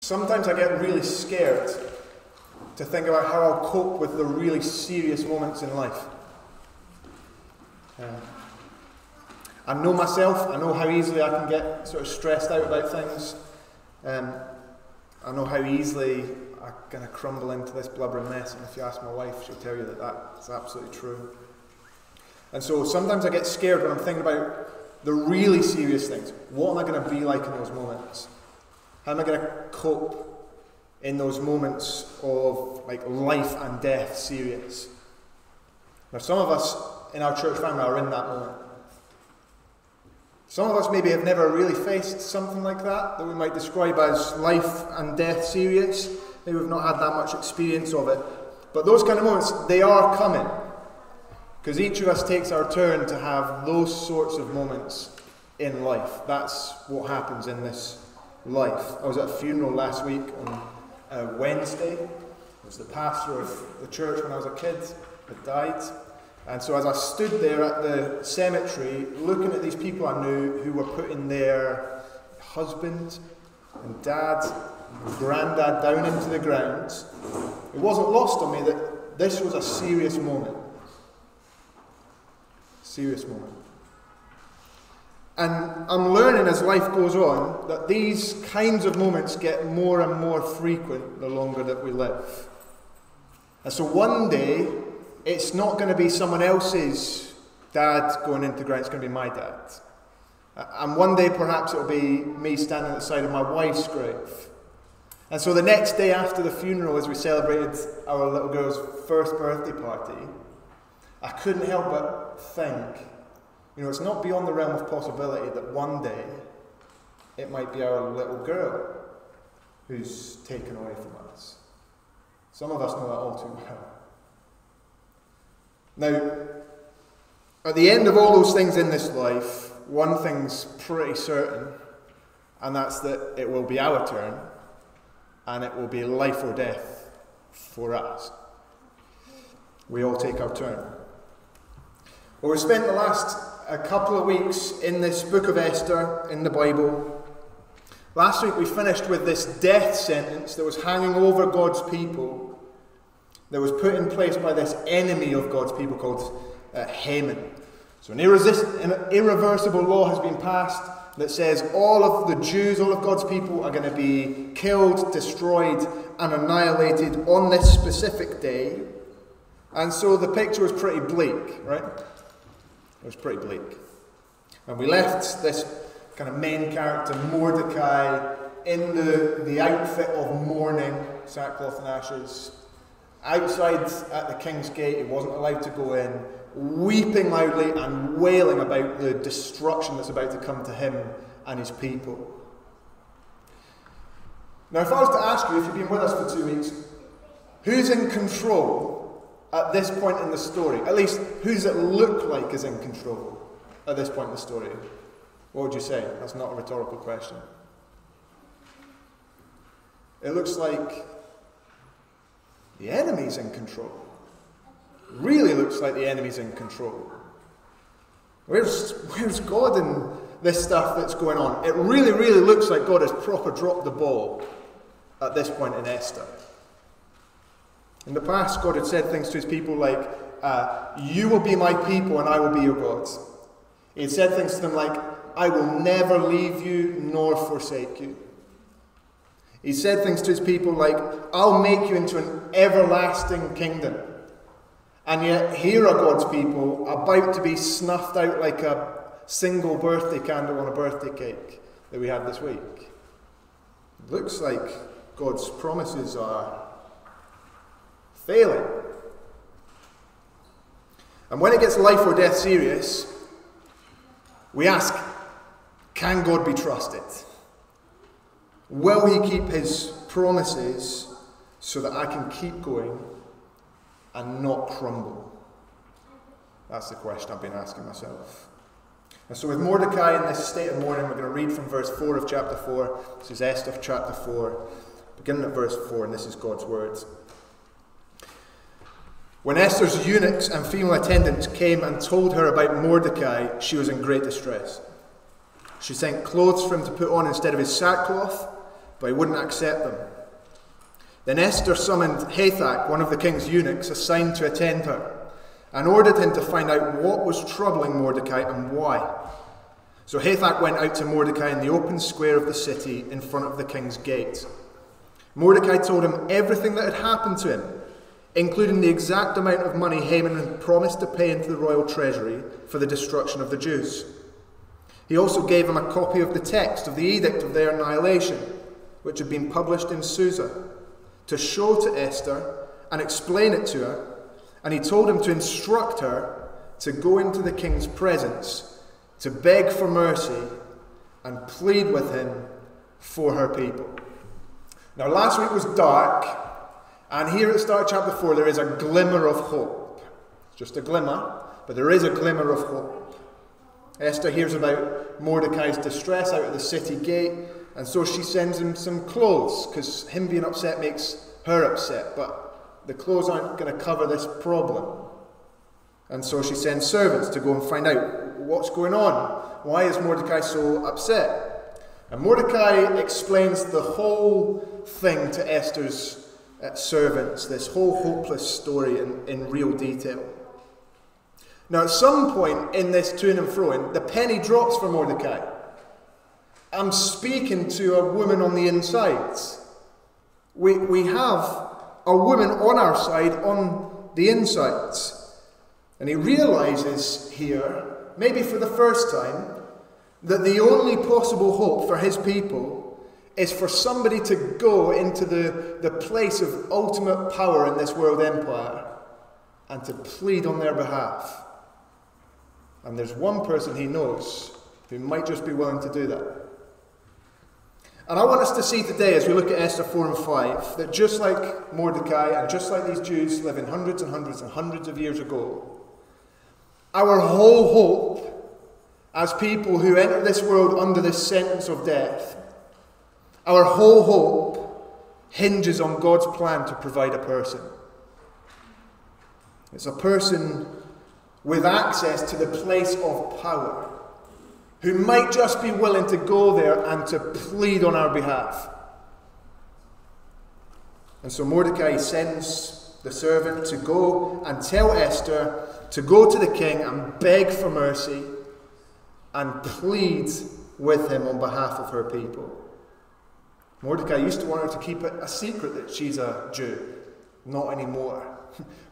Sometimes I get really scared to think about how I'll cope with the really serious moments in life. I know myself, I know how easily I can get sort of stressed out about things. I know how easily I kind of crumble into this blubbering mess, and if you ask my wife, she'll tell you that that's absolutely true. And so sometimes I get scared when I'm thinking about the really serious things. What am I going to be like in those moments? How am I going to cope in those moments of like life and death serious? Now, some of us in our church family are in that moment. Some of us maybe have never really faced something like that we might describe as life and death serious. Maybe we've not had that much experience of it. But those kind of moments, they are coming. Because each of us takes our turn to have those sorts of moments in life. That's what happens in this life. I was at a funeral last week on Wednesday. It was the pastor of the church when I was a kid that died. And so as I stood there at the cemetery, looking at these people I knew who were putting their husband and dad and granddad down into the ground, it wasn't lost on me that this was a serious moment. Serious moment. And I'm learning as life goes on that these kinds of moments get more and more frequent the longer that we live. And so one day, it's not going to be someone else's dad going into the ground, it's going to be my dad. And one day perhaps it'll be me standing at the side of my wife's grave. And so the next day after the funeral, as we celebrated our little girl's first birthday party, I couldn't help but think, it's not beyond the realm of possibility that one day it might be our little girl who's taken away from us. Some of us know that all too well. Now, at the end of all those things in this life, one thing's pretty certain, and that's that it will be our turn, and it will be life or death for us. We all take our turn. Well, we've spent the last couple of weeks in this book of Esther in the Bible. Last week we finished with this death sentence that was hanging over God's people, that was put in place by this enemy of God's people called Haman. So an irreversible law has been passed that says all of the Jews, all of God's people are going to be killed, destroyed and annihilated on this specific day. And so the picture was pretty bleak, right? It was pretty bleak. And we left this kind of main character, Mordecai, in the outfit of mourning, sackcloth and ashes, outside at the king's gate. He wasn't allowed to go in, weeping loudly and wailing about the destruction that's about to come to him and his people. Now, if I was to ask you, if you've been with us for 2 weeks, who's in control at this point in the story? At least, who does it look like is in control at this point in the story? What would you say? That's not a rhetorical question. It looks like the enemy's in control. It really looks like the enemy's in control. Where's God in this stuff that's going on? It really, really looks like God has proper dropped the ball at this point in Esther. In the past, God had said things to his people like, you will be my people and I will be your God. He had said things to them like, I will never leave you nor forsake you. He said things to his people like, I'll make you into an everlasting kingdom. And yet here are God's people about to be snuffed out like a single birthday candle on a birthday cake that we had this week. It looks like God's promises are failing. And when it gets life or death serious, we ask, can God be trusted? Will he keep his promises so that I can keep going and not crumble? That's the question I've been asking myself. And so with Mordecai in this state of mourning, we're going to read from verse 4 of chapter 4. This is Esther chapter 4, beginning at verse 4, and this is God's words. When Esther's eunuchs and female attendants came and told her about Mordecai, she was in great distress. She sent clothes for him to put on instead of his sackcloth, but he wouldn't accept them. Then Esther summoned Hathach, one of the king's eunuchs, assigned to attend her, and ordered him to find out what was troubling Mordecai and why. So Hathach went out to Mordecai in the open square of the city in front of the king's gate. Mordecai told him everything that had happened to him, including the exact amount of money Haman had promised to pay into the royal treasury for the destruction of the Jews. He also gave him a copy of the text of the edict of their annihilation, which had been published in Susa, to show to Esther and explain it to her, and he told him to instruct her to go into the king's presence, to beg for mercy and plead with him for her people. Now, last week was dark, and here at the start of chapter 4 there is a glimmer of hope. It's just a glimmer, but there is a glimmer of hope. Esther hears about Mordecai's distress out at the city gate, and so she sends him some clothes, because him being upset makes her upset, but the clothes aren't going to cover this problem. And so she sends servants to go and find out what's going on. Why is Mordecai so upset? And Mordecai explains the whole thing to Esther's servants, this whole hopeless story in real detail. Now, at some point in this to and fro, the penny drops for Mordecai. I'm speaking to a woman on the inside. We have a woman on our side, on the inside. And he realizes here, maybe for the first time, that the only possible hope for his people is for somebody to go into the place of ultimate power in this world empire and to plead on their behalf. And there's one person he knows who might just be willing to do that. And I want us to see today, as we look at Esther 4 and 5, that just like Mordecai and just like these Jews living hundreds and hundreds and hundreds of years ago, our whole hope as people who enter this world under this sentence of death, our whole hope hinges on God's plan to provide a person. It's a person with access to the place of power, who might just be willing to go there and to plead on our behalf. And so Mordecai sends the servant to go and tell Esther to go to the king and beg for mercy and plead with him on behalf of her people. Mordecai used to want her to keep it a secret that she's a Jew. Not anymore.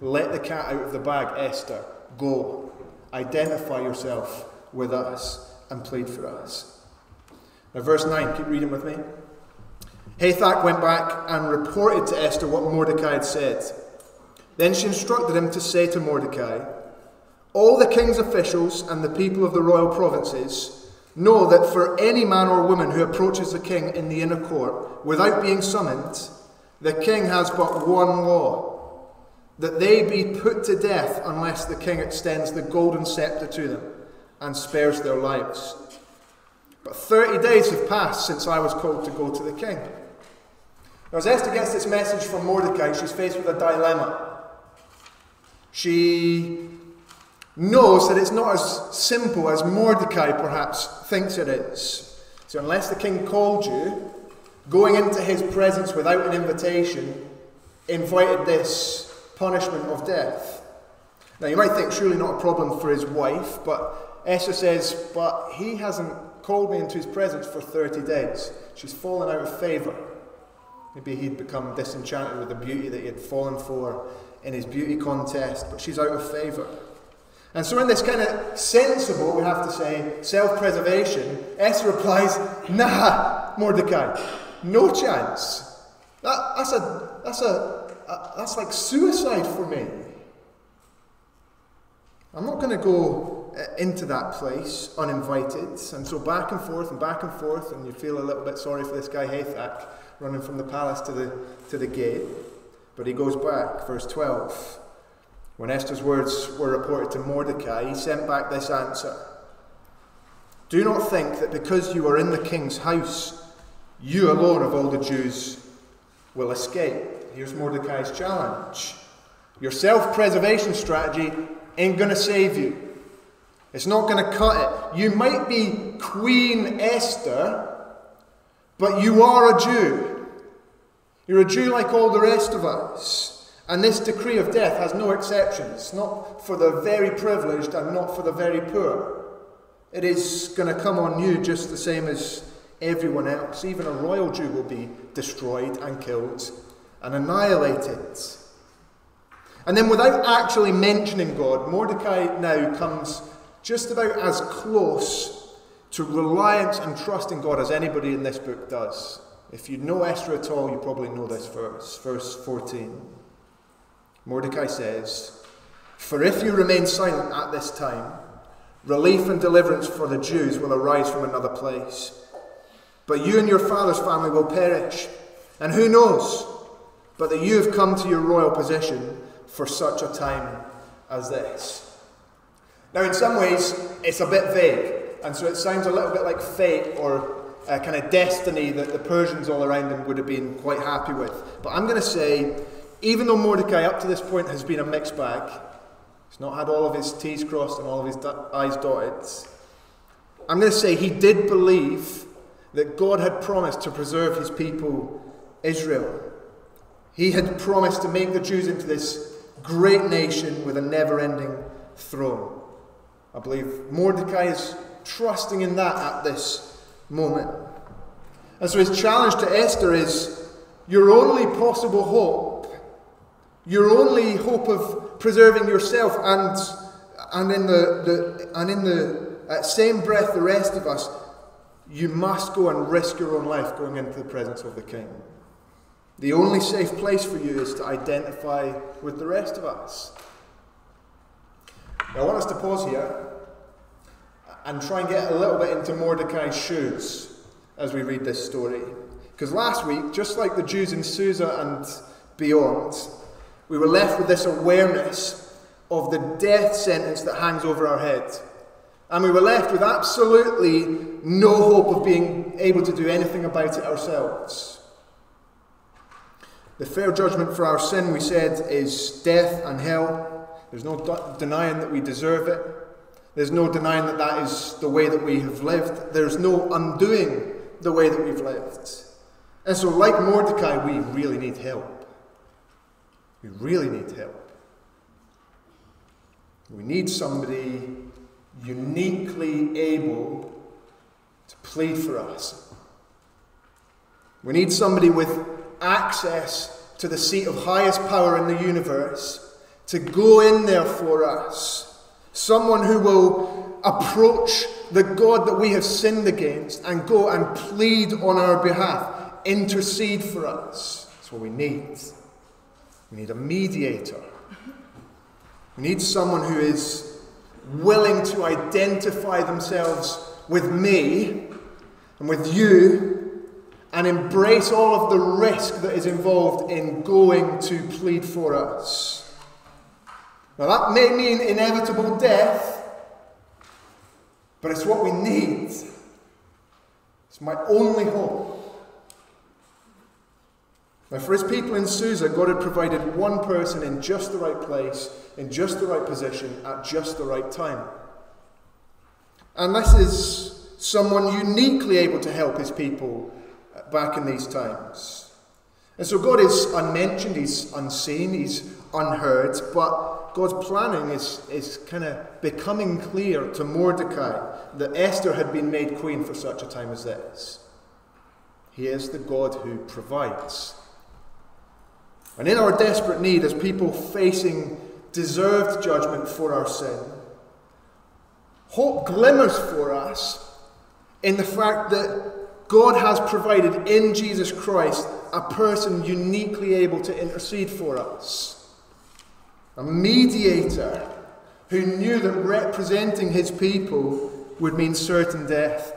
Let the cat out of the bag, Esther. Go. Identify yourself with us and plead for us. Now, verse 9, keep reading with me. Hathach went back and reported to Esther what Mordecai had said. Then she instructed him to say to Mordecai, all the king's officials and the people of the royal provinces know that for any man or woman who approaches the king in the inner court without being summoned, the king has but one law, that they be put to death unless the king extends the golden scepter to them and spares their lives. But 30 days have passed since I was called to go to the king. Now, as Esther gets this message from Mordecai, she's faced with a dilemma. She knows that it's not as simple as Mordecai perhaps thinks it is. So unless the king called you, going into his presence without an invitation invited this punishment of death. Now you might think surely not a problem for his wife, but Esther says, but he hasn't called me into his presence for 30 days. She's fallen out of favour. Maybe he'd become disenchanted with the beauty that he had fallen for in his beauty contest, but she's out of favour. And so in this kind of sensible, we have to say, self-preservation, Esther replies, nah, Mordecai, no chance. That's like suicide for me. I'm not going to go into that place uninvited. And so back and forth, and you feel a little bit sorry for this guy Hathach running from the palace to the gate. But he goes back, verse 12. When Esther's words were reported to Mordecai, he sent back this answer. Do not think that because you are in the king's house, you alone of all the Jews will escape. Here's Mordecai's challenge. Your self-preservation strategy ain't going to save you. It's not going to cut it. You might be Queen Esther, But you are a Jew. You're a Jew like all the rest of us. And this decree of death has no exceptions, not for the very privileged and not for the very poor. It is going to come on you just the same as everyone else. Even a royal Jew will be destroyed and killed and annihilated. And then without actually mentioning God, Mordecai now comes just about as close to reliance and trust in God as anybody in this book does. If you know Esther at all, you probably know this verse, verse 14. Mordecai says, "For if you remain silent at this time, relief and deliverance for the Jews will arise from another place. But you and your father's family will perish. And who knows but that you have come to your royal position for such a time as this." Now, in some ways, it's a bit vague, and so it sounds a little bit like fate or a kind of destiny that the Persians all around him would have been quite happy with. But I'm going to say, even though Mordecai up to this point has been a mixed bag, he's not had all of his T's crossed and all of his I's dotted, I'm going to say he did believe that God had promised to preserve his people, Israel. He had promised to make the Jews into this great nation with a never-ending throne. I believe Mordecai is trusting in that at this moment. And so his challenge to Esther is, your only possible hope, your only hope of preserving yourself and in the same breath the rest of us, you must go and risk your own life going into the presence of the king. The only safe place for you is to identify with the rest of us. Now, I want us to pause here and try and get a little bit into Mordecai's shoes as we read this story. Because last week, just like the Jews in Susa and beyond, we were left with this awareness of the death sentence that hangs over our head. And we were left with absolutely no hope of being able to do anything about it ourselves. The fair judgment for our sin, we said, is death and hell. There's no denying that we deserve it. There's no denying that that is the way that we have lived. There's no undoing the way that we've lived. And so, like Mordecai, we really need help. We really need help. We need somebody uniquely able to plead for us. We need somebody with access to the seat of highest power in the universe to go in there for us. Someone who will approach the God that we have sinned against and go and plead on our behalf, intercede for us. That's what we need. We need a mediator. We need someone who is willing to identify themselves with me and with you and embrace all of the risk that is involved in going to plead for us. Now that may mean inevitable death, but it's what we need. It's my only hope. Now for his people in Susa, God had provided one person in just the right place, in just the right position, at just the right time. And this is someone uniquely able to help his people back in these times. And so God is unmentioned, he's unseen, he's unheard, but God's planning is kind of becoming clear to Mordecai that Esther had been made queen for such a time as this. He is the God who provides. And in our desperate need, as people facing deserved judgment for our sin, hope glimmers for us in the fact that God has provided in Jesus Christ a person uniquely able to intercede for us. A mediator who knew that representing his people would mean certain death.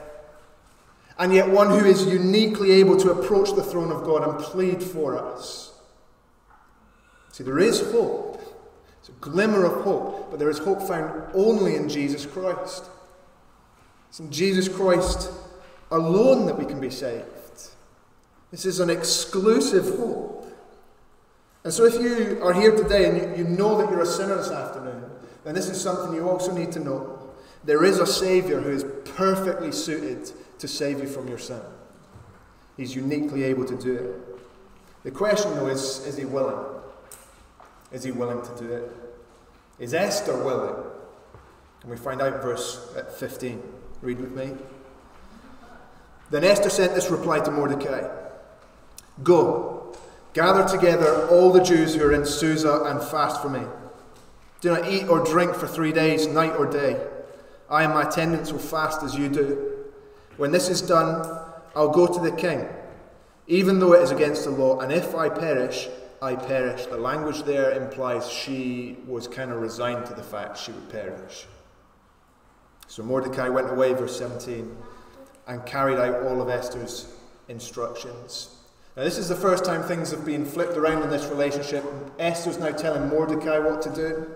And yet one who is uniquely able to approach the throne of God and plead for us. See, there is hope. It's a glimmer of hope, but there is hope found only in Jesus Christ. It's in Jesus Christ alone that we can be saved. This is an exclusive hope. And so if you are here today and you know that you're a sinner this afternoon, then this is something you also need to know. There is a Saviour who is perfectly suited to save you from your sin. He's uniquely able to do it. The question, though, is he willing? Is he willing to do it? Is Esther willing? And we find out in verse 15. Read with me. Then Esther sent this reply to Mordecai. Go, gather together all the Jews who are in Susa and fast for me. Do not eat or drink for 3 days, night or day. I and my attendants will fast as you do. When this is done, I'll go to the king, even though it is against the law, and if I perish, I perish. The language there implies she was kind of resigned to the fact she would perish. So Mordecai went away, verse 17, and carried out all of Esther's instructions. Now this is the first time things have been flipped around in this relationship. Esther's now telling Mordecai what to do.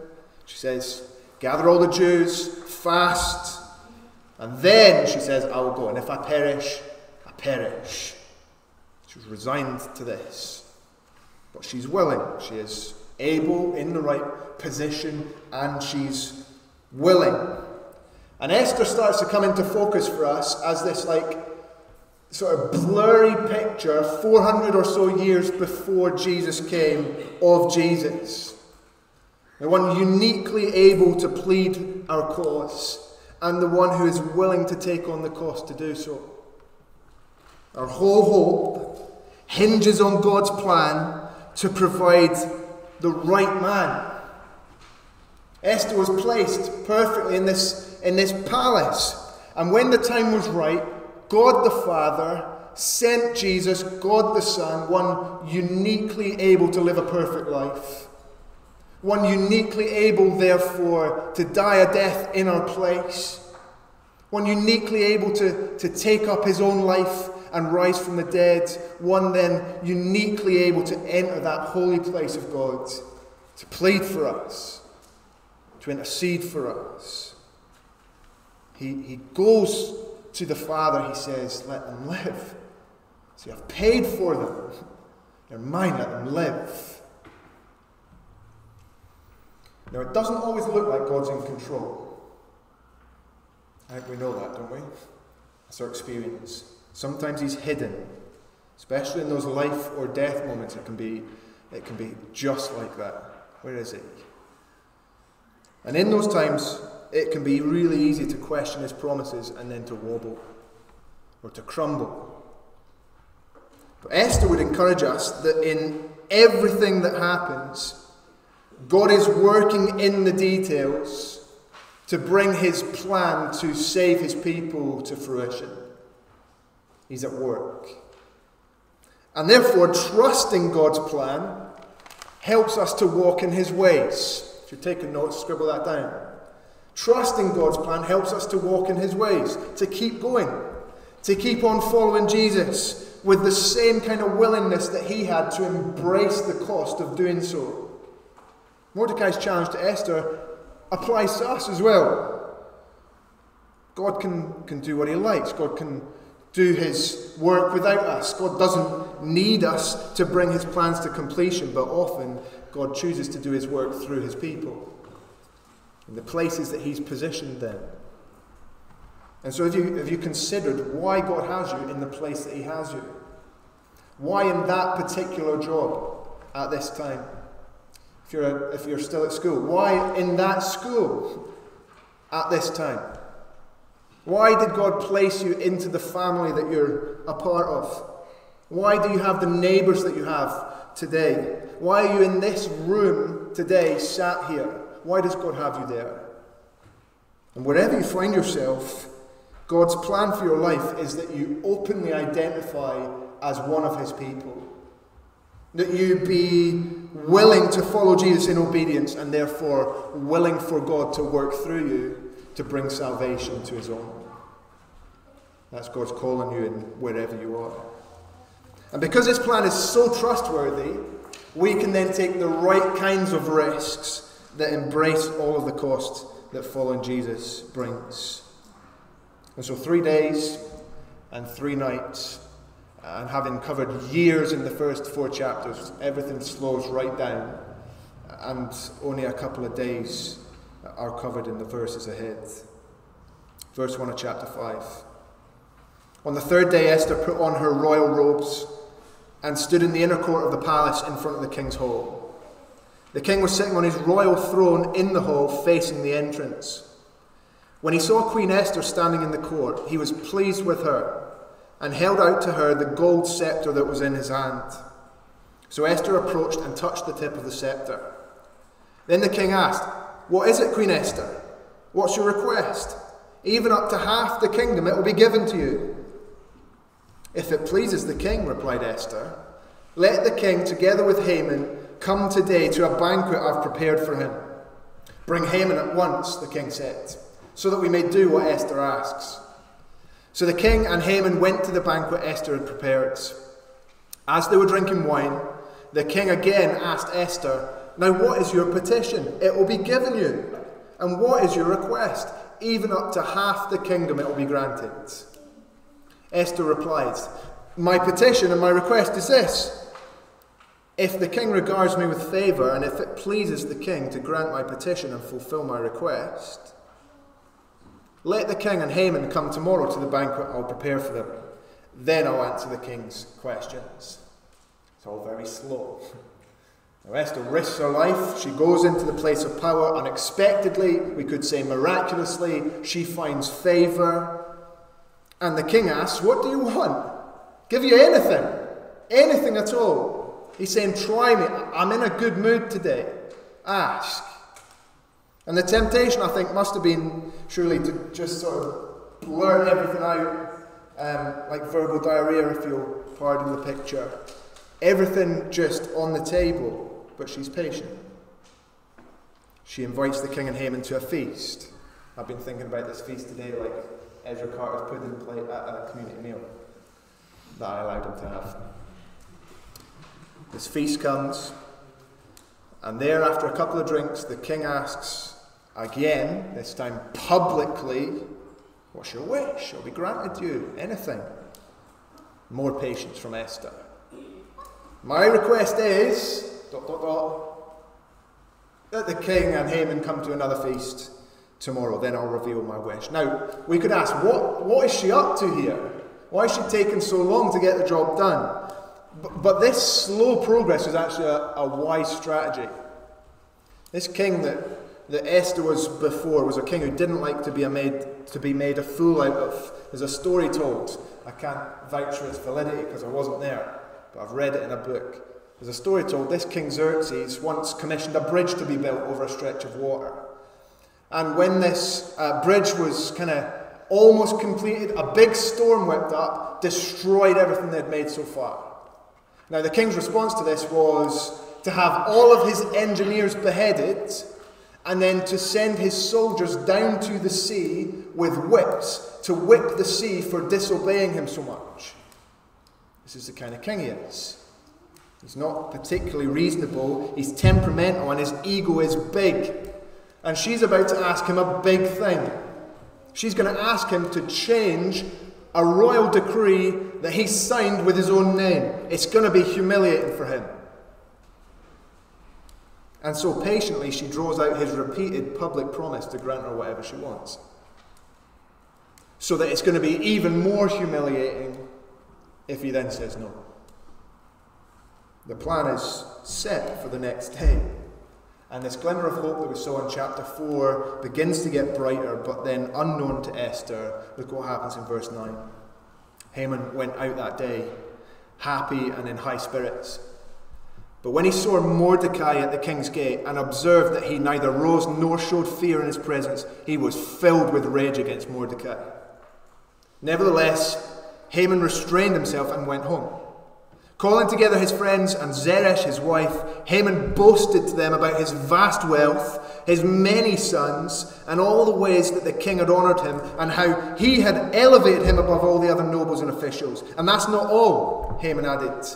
She says, gather all the Jews, fast, and then she says, I will go, and if I perish, I perish. She was resigned to this. But she's willing. She is able, in the right position, and she's willing. And Esther starts to come into focus for us as this sort of blurry picture 400 or so years before Jesus came of Jesus. The one uniquely able to plead our cause and the one who is willing to take on the cost to do so. Our whole hope hinges on God's plan to provide the right man. Esther was placed perfectly in this palace. And when the time was right, God the Father sent Jesus, God the Son, one uniquely able to live a perfect life. One uniquely able, therefore, to die a death in our place. One uniquely able to take up his own life and rise from the dead. One then uniquely able to enter that holy place of God, to plead for us, to intercede for us. He goes to the Father, he says, let them live. See, I've paid for them. They're mine, let them live. Now, it doesn't always look like God's in control. I think we know that, don't we? That's our experience. Sometimes he's hidden, especially in those life or death moments. It can be just like that. Where is he? And in those times, it can be really easy to question his promises and then to wobble or to crumble. But Esther would encourage us that in everything that happens, God is working in the details to bring his plan to save his people to fruition. He's at work. And therefore, trusting God's plan helps us to walk in his ways. If you're taking notes, scribble that down. Trusting God's plan helps us to walk in his ways, to keep going, to keep on following Jesus with the same kind of willingness that he had to embrace the cost of doing so. Mordecai's challenge to Esther applies to us as well. God can do what he likes. God can do his work without us. God doesn't need us to bring his plans to completion, but often God chooses to do his work through his people, in the places that he's positioned them. And so have you considered why God has you in the place that he has you? Why in that particular job at this time? If you're still at school, why in that school at this time? Why did God place you into the family that you're a part of? Why do you have the neighbours that you have today? Why are you in this room today, sat here? Why does God have you there? And wherever you find yourself, God's plan for your life is that you openly identify as one of his people. That you be willing to follow Jesus in obedience and therefore willing for God to work through you to bring salvation to his own. That's God's call on you in wherever you are. And because his plan is so trustworthy, we can then take the right kinds of risks that embrace all of the costs that following Jesus brings. And so 3 days and 3 nights, and having covered years in the first 4 chapters, everything slows right down, and only a couple of days are covered in the verses ahead. Verse 1 of chapter 5. On the third day, Esther put on her royal robes and stood in the inner court of the palace in front of the king's hall. The king was sitting on his royal throne in the hall facing the entrance. When he saw Queen Esther standing in the court, he was pleased with her and held out to her the gold scepter that was in his hand. So Esther approached and touched the tip of the scepter. Then the king asked, "What is it, Queen Esther? What's your request? Even up to half the kingdom it will be given to you." "If it pleases the king," replied Esther, "let the king, together with Haman, come today to a banquet I've prepared for him." "Bring Haman at once," the king said, "so that we may do what Esther asks." So the king and Haman went to the banquet Esther had prepared. As they were drinking wine, the king again asked Esther, "Now what is your petition? It will be given you. And what is your request? Even up to half the kingdom it will be granted." Esther replied, "My petition and my request is this. If the king regards me with favour, and if it pleases the king to grant my petition and fulfil my request, let the king and Haman come tomorrow to the banquet I'll prepare for them. Then I'll answer the king's questions." It's all very slow. Now Esther risks her life. She goes into the place of power unexpectedly, we could say miraculously. She finds favour. And the king asks, "What do you want? Give you anything. Anything at all." He's saying, "Try me. I'm in a good mood today. Ask." And the temptation, I think, must have been surely to just sort of blurt everything out, like verbal diarrhea, if you'll pardon the picture. Everything just on the table. But she's patient. She invites the king and Haman to a feast. I've been thinking about this feast today, like Ezra Carter's pudding plate at a community meal that I allowed him to have. This feast comes, and there, after a couple of drinks, the king asks again, this time publicly, "What's your wish? It'll be granted to you. Anything." More patience from Esther. "My request is... that the king and Haman come to another feast tomorrow, then I'll reveal my wish." Now, we could ask, what is she up to here? Why is she taking so long to get the job done? But this slow progress was actually a wise strategy. This king that Esther was before was a king who didn't like to be made a fool out of. There's a story told. I can't vouch for its validity because I wasn't there, but I've read it in a book. There's a story told, this King Xerxes once commissioned a bridge to be built over a stretch of water. And when this bridge was kind of almost completed, a big storm whipped up, destroyed everything they'd made so far. Now the king's response to this was to have all of his engineers beheaded and then to send his soldiers down to the sea with whips to whip the sea for disobeying him so much. This is the kind of king he is. He's not particularly reasonable, he's temperamental, and his ego is big. And she's about to ask him a big thing. She's going to ask him to change a royal decree that he signed with his own name. It's going to be humiliating for him. And so patiently she draws out his repeated public promise to grant her whatever she wants. So that it's going to be even more humiliating if he then says no. The plan is set for the next day. And this glimmer of hope that we saw in chapter 4 begins to get brighter, but then unknown to Esther. Look what happens in verse 9. Haman went out that day, happy and in high spirits. But when he saw Mordecai at the king's gate and observed that he neither rose nor showed fear in his presence, he was filled with rage against Mordecai. Nevertheless, Haman restrained himself and went home. Calling together his friends and Zeresh his wife, Haman boasted to them about his vast wealth, his many sons, and all the ways that the king had honoured him, and how he had elevated him above all the other nobles and officials. And that's not all, Haman added.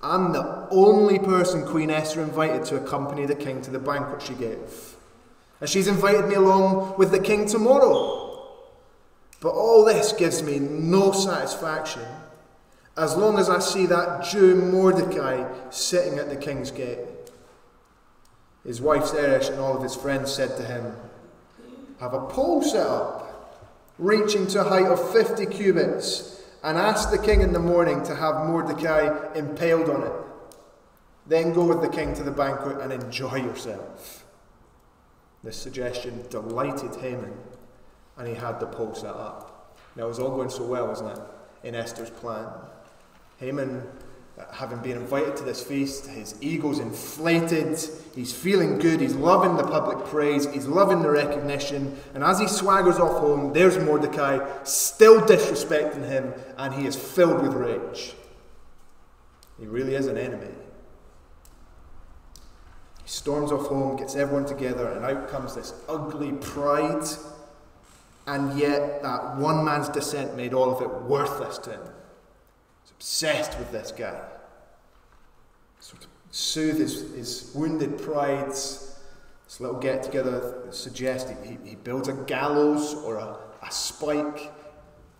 I'm the only person Queen Esther invited to accompany the king to the banquet she gave. And she's invited me along with the king tomorrow. But all this gives me no satisfaction as long as I see that Jew Mordecai sitting at the king's gate. His wife Zeresh and all of his friends said to him, have a pole set up, reaching to a height of 50 cubits, and ask the king in the morning to have Mordecai impaled on it. Then go with the king to the banquet and enjoy yourself. This suggestion delighted Haman, and he had the poll set up. Now, it was all going so well, wasn't it, in Esther's plan. Haman, having been invited to this feast, his ego's inflated, he's feeling good, he's loving the public praise, he's loving the recognition, and as he swaggers off home, there's Mordecai, still disrespecting him, and he is filled with rage. He really is an enemy. He storms off home, gets everyone together, and out comes this ugly pride, and yet that one man's dissent made all of it worthless to him. He's obsessed with this guy. So to soothe his wounded pride, this little get-together suggests he builds a gallows or a spike.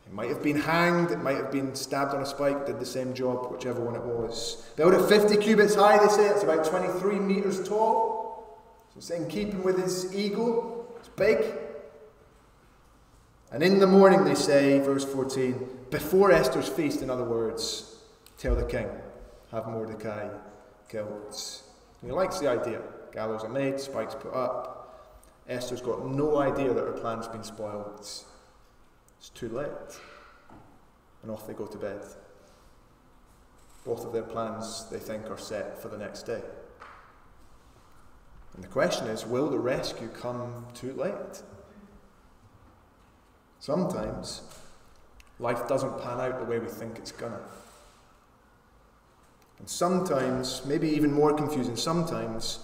It might have been hanged, it might have been stabbed on a spike, did the same job, whichever one it was. Build it 50 cubits high, they say, it's about 23 metres tall. So it's in keeping with his ego, it's big. And in the morning, they say, verse 14, before Esther's feast, in other words, tell the king, have Mordecai killed. And he likes the idea. Gallows are made, spikes put up. Esther's got no idea that her plan's been spoiled. It's too late. And off they go to bed. Both of their plans, they think, are set for the next day. And the question is, will the rescue come too late? Sometimes, life doesn't pan out the way we think it's gonna. And sometimes, maybe even more confusing, sometimes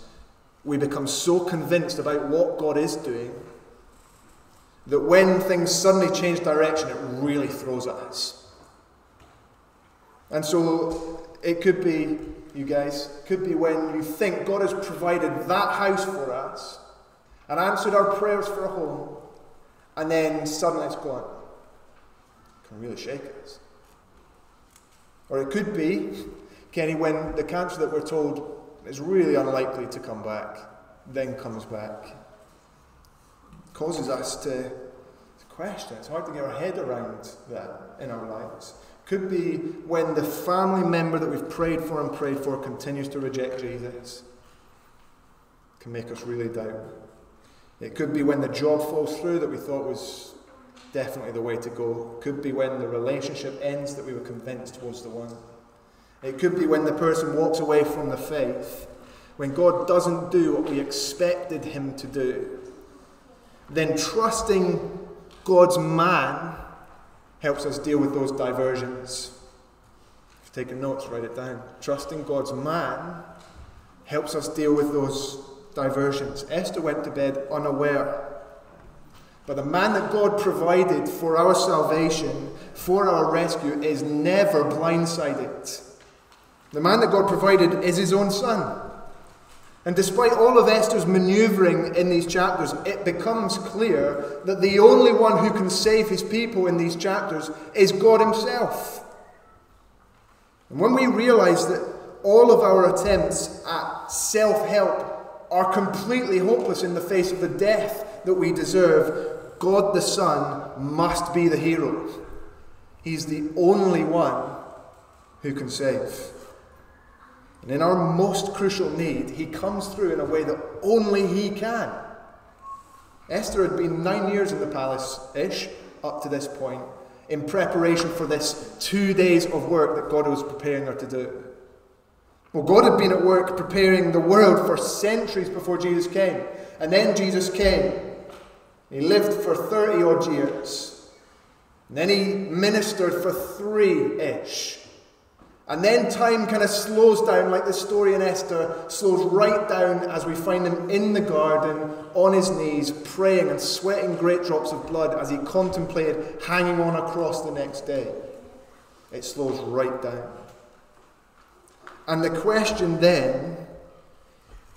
we become so convinced about what God is doing that when things suddenly change direction, it really throws at us. And so it could be, you guys, could be when you think God has provided that house for us and answered our prayers for a home, and then suddenly it's gone. It can really shake us. Or it could be, Kenny, when the cancer that we're told is really unlikely to come back, then comes back. It causes us to question. It's hard to get our head around that in our lives. Could be when the family member that we've prayed for continues to reject Jesus. It can make us really doubt. It could be when the job falls through that we thought was definitely the way to go. It could be when the relationship ends that we were convinced was the one. It could be when the person walks away from the faith, when God doesn't do what we expected him to do. Then trusting God's man helps us deal with those diversions. If you're taking notes, write it down. Trusting God's man helps us deal with those diversions. Esther went to bed unaware. But the man that God provided for our salvation, for our rescue, is never blindsided. The man that God provided is his own son. And despite all of Esther's manoeuvring in these chapters, it becomes clear that the only one who can save his people in these chapters is God himself. And when we realize that all of our attempts at self-help are completely hopeless in the face of the death that we deserve, God the Son must be the hero. He's the only one who can save. And in our most crucial need, he comes through in a way that only he can. Esther had been 9 years in the palace-ish up to this point, in preparation for this 2 days of work that God was preparing her to do. Well, God had been at work preparing the world for centuries before Jesus came. And then Jesus came. He lived for 30 odd years. And then he ministered for 3-ish. And then time kind of slows down, like the story in Esther slows right down as we find him in the garden, on his knees, praying and sweating great drops of blood as he contemplated hanging on a cross the next day. It slows right down. And the question then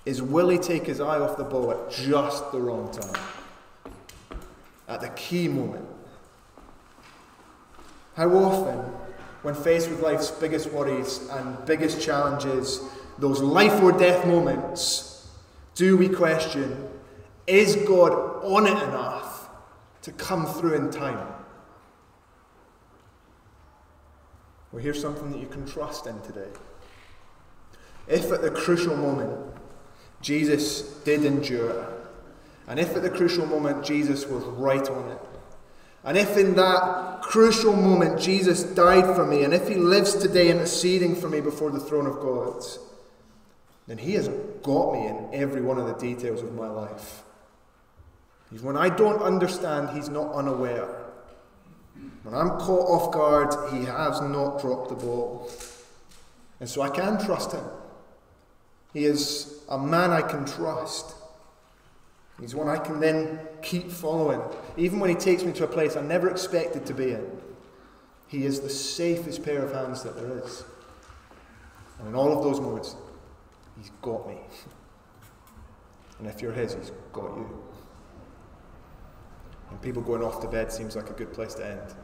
is, will he take his eye off the ball at just the wrong time? At the key moment? How often, when faced with life's biggest worries and biggest challenges, those life or death moments, do we question, is God on it enough to come through in time? Well, here's something that you can trust in today. If at the crucial moment Jesus did endure, and if at the crucial moment Jesus was right on it, and if in that crucial moment Jesus died for me, and if he lives today interceding for me before the throne of God, then he has got me in every one of the details of my life. When I don't understand, he's not unaware. When I'm caught off guard, he has not dropped the ball. And so I can trust him. He is a man I can trust. He's one I can then keep following. Even when he takes me to a place I never expected to be in, he is the safest pair of hands that there is. And in all of those moments, he's got me. And if you're his, he's got you. And people going off to bed seems like a good place to end.